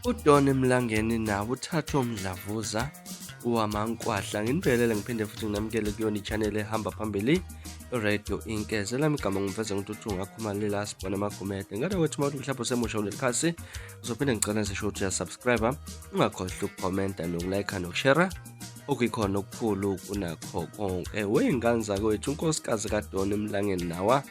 UDon Mlangeni nawo uthathe umdlavuza wamankwahla. Nginibingelele ngiphinde futhi nginamukele kuyona i-channel ehamba phambili iRadio Inkeze. Lami igama ngumfeza Nguthuthunga ngakhumalela Sibona Magumede. Ngada kwethu mawuthi mhlawumbe usemusha kuleli khasi uzophinde ngicela ngisho ukuthi uyasubscribe, ungakhohlwa ukukhomenta nokulike nokushare okuyikhona okukhulu kunakho konke. Wey'ngane zakwethu unkosikazi kaDon Mlangeni nawa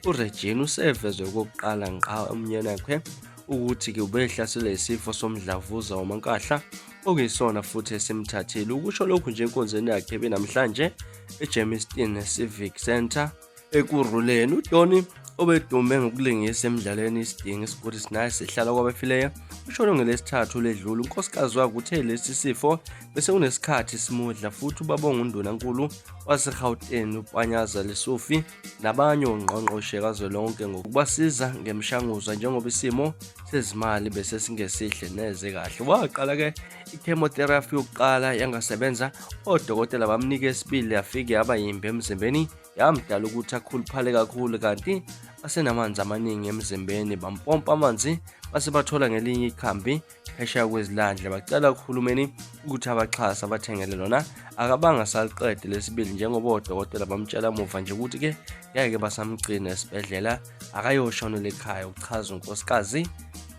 uRegina usevezwe okokuqala ngqa umnyeni wakhe ukuthi-ke ubehlaselwe isifo somdlavuza wamankahla okuyisona futhi esimthathile. Ukusho lokhu nje enkonzweni yakhe benamhlanje eGermiston Civic Centre eKuruleni. uDon obedume ngokulingisa emidlalweni isidingo isigodi sinaye sihlala kwabafileyo ushone ngelesithathu ledlula. Unkosikazi wakhe uthe lesi sifo bese kunesikhathi simudla futhi ubabonga uNdunankulu waseGauteng uPanyaza Lesufi nabanye ongqongqoshe kazwelonke ngokubasiza ngemishanguzo njengoba isimo sezimali bese singesihle neze kahle. Waqala-ke i-chemotherapy yokuqala yangasebenza, odokotela bamnika esibili yafike yaba yimbi emzimbeni yamdala ukuthi akhuluphale kakhulu, kanti asenamanzi amaningi emzimbeni. Bampompa amanzi base bathola ngelinye ikhambi phesheya kwezilandle, bacela uhulumeni ukuthi abaxhasa abathengele lona. Akabanga saliqede lesibili njengoba odokotela bamtshela muva nje ukuthi-ke ngeke basamgcina esibhedlela akayoshonela ekhaya, uchaza unkosikazi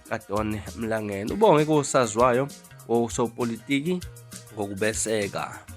kaDon Mlangeni. Ubonge kosaziwayo osopolitiki ngokubeseka.